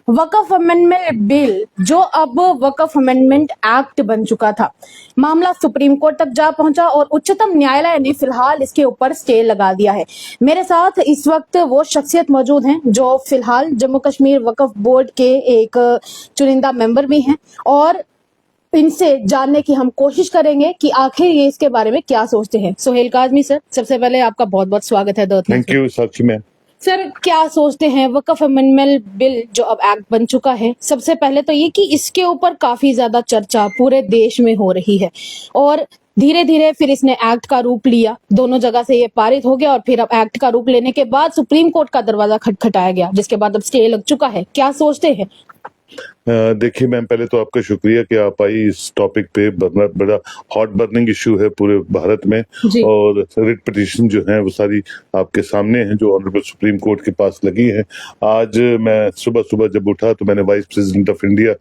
वक्फ amendment bill जो अब वक्फ amendment act बन चुका था, मामला सुप्रीम कोर्ट तक जा पहुंचा और उच्चतम न्यायालय ने फिलहाल इसके ऊपर स्टे लगा दिया है। मेरे साथ इस वक्त वो शख्सियत मौजूद हैं जो फिलहाल जम्मू कश्मीर वक्फ बोर्ड के एक चुनिंदा मेंबर भी हैं और इनसे जानने की हम कोशिश करेंगे कि आखिर ये इसके बारे में क्या सोचते हैं। सोहेल काजमी सर, सबसे पहले आपका बहुत बहुत स्वागत है। Thank you Sakshi ma'am. Sir, क्या सोचते हैं वक्फ अमेंडमेंट बिल जो अब एक्ट बन चुका है, सबसे पहले तो ये कि इसके ऊपर काफी ज्यादा चर्चा पूरे देश में हो रही है और धीरे धीरे फिर इसने एक्ट का रूप लिया, दोनों जगह से ये पारित हो गया और फिर अब एक्ट का रूप लेने के बाद सुप्रीम कोर्ट का दरवाजा खटखटाया गया, जिसके बाद अब स्टे लग चुका है। क्या सोचते हैं? देखिए मैम, पहले तो आपका शुक्रिया कि आप आई इस टॉपिक पे। बड़ा हॉट बर्निंग इशू है पूरे भारत में और रिट पिटीशन जो है वो सारी आपके सामने हैं जो ऑनरेबल सुप्रीम कोर्ट के पास लगी है। आज मैं सुबह सुबह जब उठा तो मैंने वाइस प्रेसिडेंट ऑफ इंडिया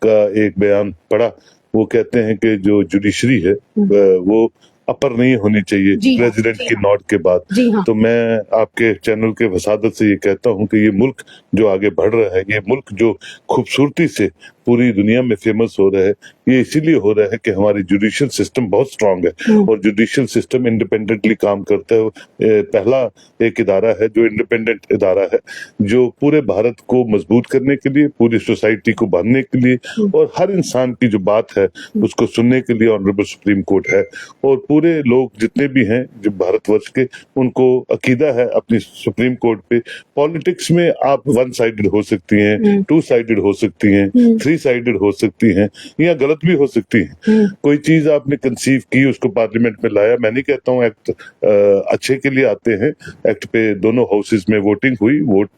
का एक बयान पढ़ा। वो कहते हैं कि जो जुडिशरी है वो अपर नहीं होनी चाहिए प्रेसिडेंट की नोट के बाद। तो मैं आपके चैनल के वसादत से ये कहता हूं कि ये मुल्क जो आगे बढ़ रहा है, ये मुल्क जो खूबसूरती से पूरी दुनिया में फेमस हो रहा है, ये इसीलिए हो रहा है कि हमारी जुडिशियल सिस्टम बहुत स्ट्रांग है और जुडिशियल सिस्टम इंडिपेंडेंटली काम करता है। पहला एक इदारा है जो इंडिपेंडेंट इदारा है, जो पूरे भारत को मजबूत करने के लिए, पूरी सोसाइटी को बांधने के लिए और हर इंसान की जो बात है उसको सुनने के लिए ऑनरेबल सुप्रीम कोर्ट है। और पूरे लोग जितने भी हैं जो भारतवर्ष के, उनको अकीदा है अपनी सुप्रीम कोर्ट पे। पॉलिटिक्स में आप वन साइडेड हो सकती हैं, टू साइडेड हो सकती हैं, थ्री साइडेड हो सकती हैं या गलत भी हो सकती हैं। कोई चीज आपने कंसीव की, उसको पार्लियामेंट में लाया। मैं नहीं कहता हूँ एक्ट अच्छे के लिए आते हैं। एक्ट पे दोनों हाउसेज में वोटिंग हुई, वोट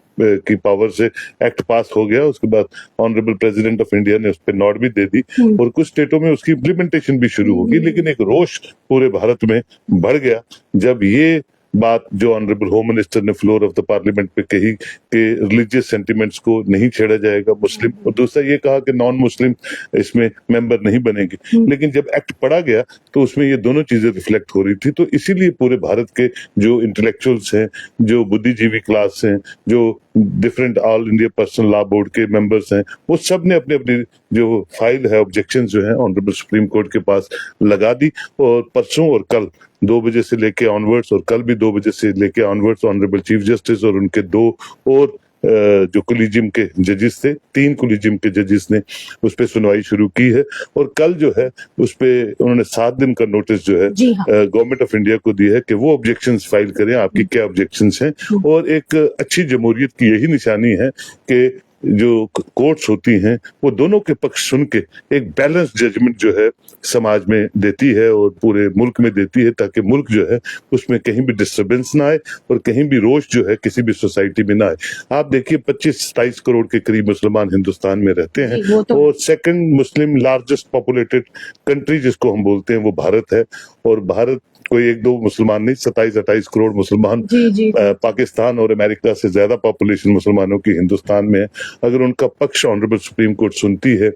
की पावर से एक्ट पास हो गया। उसके बाद ऑनरेबल प्रेसिडेंट ऑफ इंडिया ने उस पर नोट भी दे दी और कुछ स्टेटों में उसकी इम्प्लीमेंटेशन भी शुरू होगी। लेकिन एक रोष पूरे भारत में बढ़ गया जब ये बात जो ऑनरेबल होम मिनिस्टर ने फ्लोर ऑफ द पार्लियामेंट पे कही कि रिलीजियस सेंटिमेंट्स को नहीं छेड़ा जाएगा मुस्लिम, और दूसरा ये कहा कि नॉन मुस्लिम इसमें मेंबर नहीं बनेंगे। लेकिन जब एक्ट पढ़ा गया तो उसमें ये दोनों चीजें रिफ्लेक्ट हो रही थी। तो इसीलिए पूरे भारत के जो इंटेलेक्चुअल्स हैं, जो बुद्धिजीवी क्लास हैं, जो different all India personal law board के मेंबर्स हैं, वो सब ने अपनी अपनी जो फाइल है, ऑब्जेक्शन जो है ऑनरेबल सुप्रीम कोर्ट के पास लगा दी। और परसों और कल 2 बजे से लेके ऑनवर्ड्स और कल भी 2 बजे से लेके ऑनवर्ड्स ऑनरेबल चीफ जस्टिस और उनके 2 और जो कोलिजियम के जजेस थे, 3 कोलिजियम के जजेस ने उस पे सुनवाई शुरू की है। और कल जो है उस पे उन्होंने 7 दिन का नोटिस जो है गवर्नमेंट ऑफ इंडिया को दिया है कि वो ऑब्जेक्शंस फाइल करें, आपकी क्या ऑब्जेक्शंस हैं। और एक अच्छी जमहूरियत की यही निशानी है कि जो कोर्ट्स होती हैं वो दोनों के पक्ष सुन के एक बैलेंस जजमेंट जो है समाज में देती है और पूरे मुल्क में देती है, ताकि मुल्क जो है उसमें कहीं भी डिस्टर्बेंस ना आए और कहीं भी रोष जो है किसी भी सोसाइटी में ना आए। आप देखिए 25-27 करोड़ के करीब मुसलमान हिंदुस्तान में रहते हैं और सेकंड मुस्लिम लार्जेस्ट पॉपुलेटेड कंट्री जिसको हम बोलते हैं वो भारत है। और भारत कोई 1-2 मुसलमान नहीं, 27-28 करोड़ मुसलमान। पाकिस्तान और अमेरिका से ज्यादा पॉपुलेशन मुसलमानों की हिंदुस्तान में है। अगर उनका पक्ष ऑनरेबल सुप्रीम कोर्ट सुनती है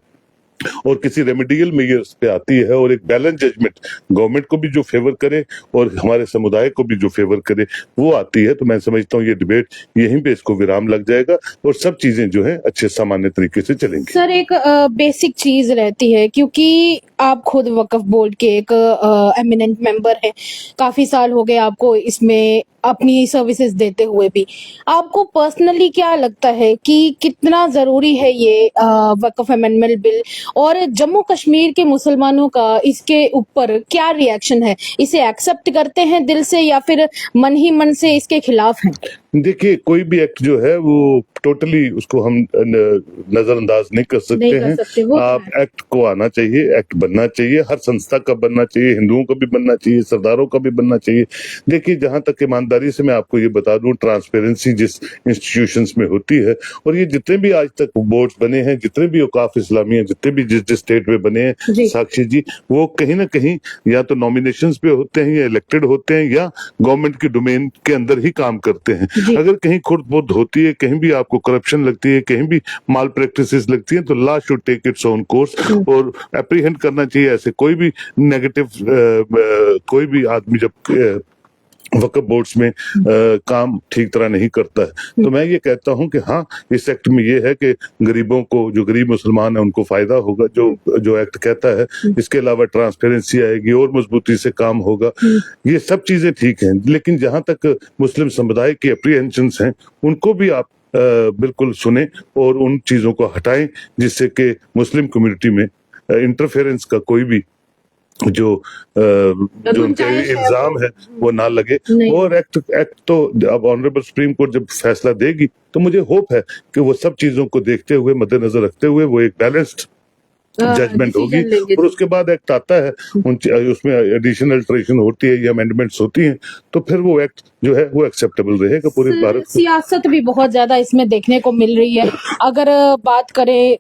और किसी रेमेडियल मेजर्स पे आती है और एक बैलेंस जजमेंट गवर्नमेंट को भी जो फेवर करे और हमारे समुदाय को भी जो फेवर करे वो आती है, तो मैं समझता हूँ ये डिबेट यहीं पे इसको विराम लग जाएगा और सब चीजें जो है अच्छे सामान्य तरीके से चलेंगी। सर, एक बेसिक चीज रहती है, क्योंकि आप खुद वक्फ बोर्ड के एक एमिनेंट मेंबर हैं, काफी साल हो गए आपको इसमें अपनी सर्विसेज देते हुए भी। आपको पर्सनली क्या लगता है कि कितना जरूरी है ये वक्फ अमेंडमेंट बिल और जम्मू कश्मीर के मुसलमानों का इसके ऊपर क्या रिएक्शन है? इसे एक्सेप्ट करते हैं दिल से या फिर मन ही मन से इसके खिलाफ हैं? देखिए, कोई भी एक्ट जो है वो टोटली उसको हम नजरअंदाज नहीं कर सकते हैं। आप एक्ट को आना चाहिए, एक्ट बनना चाहिए, हर संस्था का बनना चाहिए, हिंदुओं का भी बनना चाहिए, सरदारों का भी बनना चाहिए। देखिए, जहां तक ईमानदारी से मैं आपको ये बता दूं, ट्रांसपेरेंसी जिस इंस्टीट्यूशंस में होती है और ये जितने भी आज तक बोर्ड्स बने हैं, जितने भी औकाफ इस्लामिया जितने भी जिस स्टेट में बने हैं साक्षी जी, वो कहीं ना कहीं या तो नॉमिनेशंस पे होते हैं या इलेक्टेड होते हैं या गवर्नमेंट के डोमेन के अंदर ही काम करते हैं। अगर कहीं खुर्द बुर्द होती है, कहीं भी आपको करप्शन लगती है, कहीं भी माल प्रैक्टिसेस लगती है, तो law should take its own course और एप्रीहेंड करना चाहिए ऐसे कोई भी नेगेटिव कोई भी आदमी जब वक्फ बोर्ड्स में काम ठीक तरह नहीं करता है। तो मैं ये कहता हूं कि हाँ, इस एक्ट में ये है कि गरीबों को, जो गरीब मुसलमान है उनको फायदा होगा, जो एक्ट कहता है। इसके अलावा ट्रांसपेरेंसी आएगी और मजबूती से काम होगा। ये सब चीजें ठीक हैं, लेकिन जहां तक मुस्लिम समुदाय की अप्रीहेंशंस हैं, उनको भी आप बिल्कुल सुने और उन चीजों को हटाएं, जिससे कि मुस्लिम कम्युनिटी में इंटरफेरेंस का कोई भी जो उनके इल्जाम है वो ना लगे। और एक्ट तो अब ऑनरेबल सुप्रीम कोर्ट जब फैसला देगी तो मुझे होप है कि वो सब चीजों को देखते हुए, मद्देनजर रखते हुए, वो एक बैलेंस्ड जजमेंट होगी। और उसके बाद एक्ट आता है, उसमें एडिशनल अल्टरेशन होती है या अमेंडमेंट्स होती हैं, तो फिर वो एक्ट जो है वो एक्सेप्टेबल रहेगा पूरे भारत। सियासत भी बहुत ज्यादा इसमें देखने को मिल रही है। अगर बात करें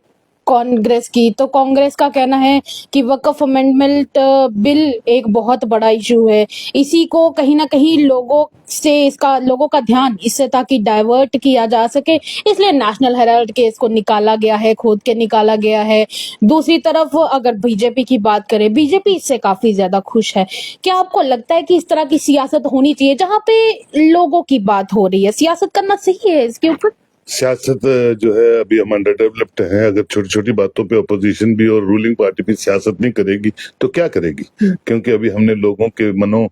कांग्रेस की, तो कांग्रेस का कहना है कि वक्फ अमेंडमेंट बिल एक बहुत बड़ा इशू है। इसी को कहीं ना कहीं लोगों का ध्यान इससे ताकि डाइवर्ट किया जा सके, इसलिए नेशनल हेराल्ड के इसको निकाला गया है, खोद के निकाला गया है। दूसरी तरफ अगर बीजेपी की बात करें, बीजेपी इससे काफी ज्यादा खुश है। क्या आपको लगता है कि इस तरह की सियासत होनी चाहिए जहां पे लोगों की बात हो रही है? सियासत करना सही है इसके ऊपर? सियासत जो है, अभी हम अंडर डेवलप्ड हैं। अगर छोटी छोटी बातों पे अपोजिशन भी और रूलिंग पार्टी भी सियासत नहीं करेगी तो क्या करेगी? क्योंकि अभी हमने लोगों के मनों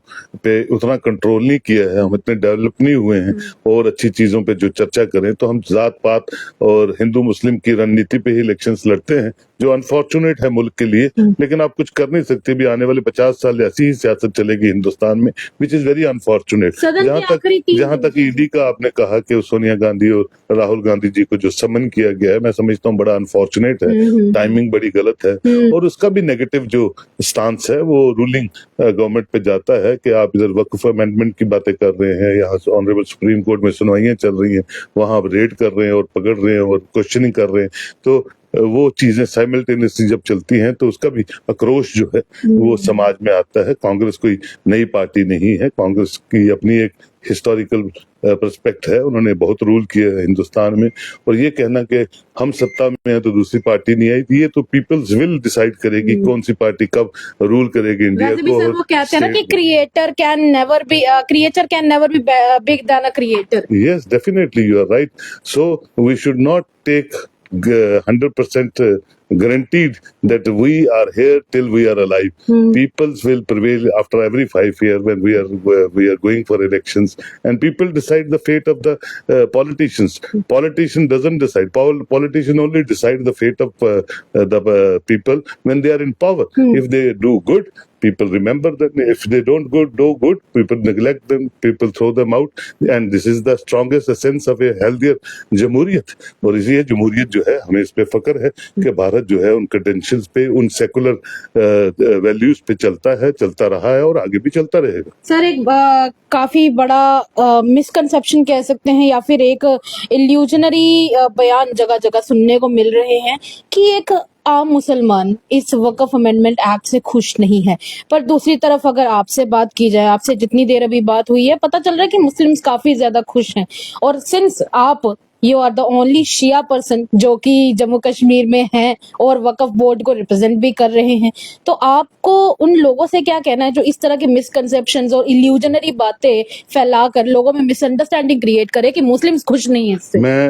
पे उतना कंट्रोल नहीं किया है, हम इतने डेवलप नहीं हुए हैं। और अच्छी चीजों पे जो चर्चा करें तो हम जात पात और हिंदू मुस्लिम की रणनीति पे ही इलेक्शंस लड़ते हैं, जो अनफॉर्चुनेट है मुल्क के लिए। लेकिन आप कुछ कर नहीं सकते। भी आने वाले 50 साल ऐसी ही सियासत चलेगी हिंदुस्तान में, विच इज वेरी अनफॉर्चुनेट। जहां तक ईडी का आपने कहा कि सोनिया गांधी और राहुल गांधी जी को जो समन किया गया है, मैं समझता हूँ बड़ा अनफॉर्चुनेट है, टाइमिंग बड़ी गलत है। और उसका भी नेगेटिव जो स्टांस है वो रूलिंग गवर्नमेंट पे जाता है कि आप इधर वक्फ अमेंडमेंट की बातें कर रहे हैं, यहाँ ऑनरेबल सुप्रीम कोर्ट में सुनवाइयां चल रही हैं, वहां आप रेड कर रहे हैं और पकड़ रहे हैं और क्वेश्चनिंग कर रहे हैं। तो वो चीजें साइमल्टेनियसली जब चलती हैं तो उसका भी आक्रोश जो है वो समाज में आता है। कांग्रेस कोई नई पार्टी नहीं है, कांग्रेस की अपनी एक हिस्टोरिकल पर्सपेक्ट है। उन्होंने बहुत रूल किया है हिंदुस्तान में। और ये कहना कि हम सत्ता में है तो दूसरी पार्टी नहीं आई, ये तो पीपल्स विल डिसाइड करेगी कौन सी पार्टी कब रूल करेगी इंडिया को। सर, वो कहते हैं ना कि creator can never be big than a creator. Yes, definitely you are right. So we should not take 100% guaranteed that we are here till we are alive. Peoples will prevail after every 5 years when we are going for elections, and people decide the fate of the politicians. Politician doesn't decide. Politician only decide the fate of the people when they are in power. If they do good, people remember them. If they don't do good, people neglect them, people throw them out. And this is the strongest essence of a healthier जमहूरियत। और इसी जमहूरियत जो है, हमें इस पे फक्र है कि भारत जो है उन क्रेडेंशियल्स पे, उन सेकुलर वैल्यूज पे चलता है, चलता रहा है और आगे भी चलता रहेगा। सर, एक काफी बड़ा मिसकंसेप्शन कह सकते हैं या फिर एक इल्यूजनरी बयान जगह जगह सुनने को मिल रहे हैं कि एक आम मुसलमान इस वक्फ अमेंडमेंट एक्ट से खुश नहीं है। पर दूसरी तरफ अगर आपसे बात की जाए, आपसे जितनी देर अभी बात हुई है, पता चल रहा है कि मुस्लिम्स काफी ज्यादा खुश हैं। और सिंस आप you are the only Shia person जो कि जम्मू कश्मीर में हैं और वक्फ बोर्ड को रिप्रेजेंट भी कर रहे हैं, तो आपको उन लोगों से क्या कहना है जो इस तरह के मिसकंसेप्शंस और इल्यूजनरी बातें फैलाकर लोगों में मिसअंडरस्टैंडिंग क्रिएट करे कि मुस्लिम्स खुश नहीं है इससे? मैं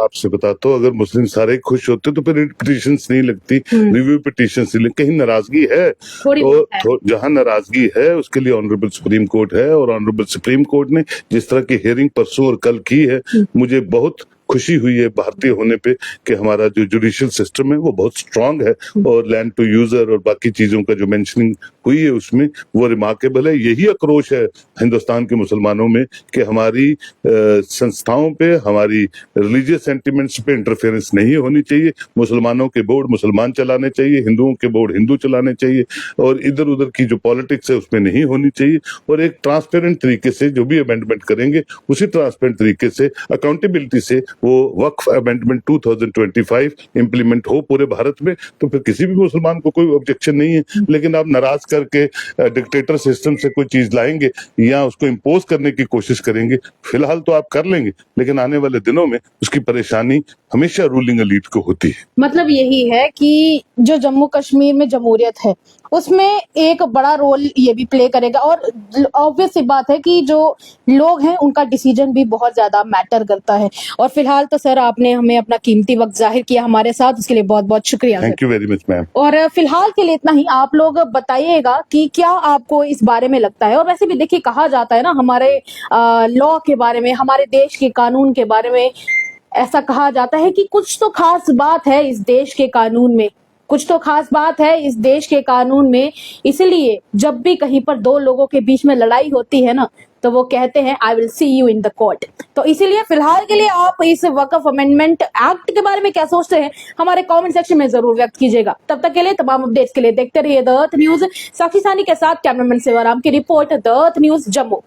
आपसे बताता हूँ, अगर मुस्लिम सारे खुश होते तो फिर पिटीशंस नहीं लगती, रिव्यू पिटीशंस नहीं लगती। कहीं नाराजगी है, और जहाँ नाराजगी है उसके लिए ऑनरेबल सुप्रीम कोर्ट है। और ऑनरेबल सुप्रीम कोर्ट ने जिस तरह की हियरिंग परसों और कल की है, मुझे बहुत खुशी हुई है भारतीय होने पे कि हमारा जो जुडिशियल सिस्टम है वो बहुत स्ट्रांग है। और लैंड टू यूजर और बाकी चीजों का जो मेंशनिंग हुई है उसमें वो रिमार्केबल है। यही आक्रोश है हिंदुस्तान के मुसलमानों में कि हमारी संस्थाओं पे, हमारी रिलीजियस सेंटिमेंट्स पे इंटरफेरेंस नहीं होनी चाहिए। मुसलमानों के बोर्ड मुसलमान चलाने चाहिए, हिंदुओं के बोर्ड हिंदू चलाने चाहिए, और इधर उधर की जो पॉलिटिक्स है उसमें नहीं होनी चाहिए। और एक ट्रांसपेरेंट तरीके से जो भी अमेंडमेंट करेंगे उसी ट्रांसपेरेंट तरीके से, अकाउंटेबिलिटी से वो वक्फ अमेंडमेंट 2025 इम्प्लीमेंट हो पूरे भारत में, तो फिर किसी भी मुसलमान को कोई ऑब्जेक्शन नहीं है। लेकिन आप नाराज करके डिक्टेटर सिस्टम से कोई चीज लाएंगे या उसको इम्पोज करने की कोशिश करेंगे, फिलहाल तो आप कर लेंगे, लेकिन आने वाले दिनों में उसकी परेशानी हमेशा रूलिंग एलीट को होती है। मतलब यही है कि जो जम्मू कश्मीर में जमहूरियत है उसमें एक बड़ा रोल ये भी प्ले करेगा, और ऑब्वियस सी बात है कि जो लोग हैं उनका डिसीजन भी बहुत ज्यादा मैटर करता है। और फिलहाल तो सर आपने हमें अपना कीमती वक्त जाहिर किया हमारे साथ, उसके लिए बहुत बहुत शुक्रिया sir. Thank you very much ma'am. और फिलहाल के लिए इतना ही। आप लोग बताइएगा कि क्या आपको इस बारे में लगता है। और वैसे भी देखिए कहा जाता है ना हमारे लॉ के बारे में, हमारे देश के कानून के बारे में, ऐसा कहा जाता है कि कुछ तो खास बात है इस देश के कानून में, कुछ तो खास बात है इस देश के कानून में। इसलिए जब भी कहीं पर दो लोगों के बीच में लड़ाई होती है ना, तो वो कहते हैं I will see you in the court. तो इसीलिए फिलहाल के लिए आप इस वक्फ अमेंडमेंट एक्ट के बारे में क्या सोचते हैं हमारे कमेंट सेक्शन में जरूर व्यक्त कीजिएगा। तब तक के लिए तमाम अपडेट्स के लिए देखते रहिए द अर्थ न्यूज। साक्षी सानी के साथ कैमरामैन सेवाराम की report, the earth news Jammu.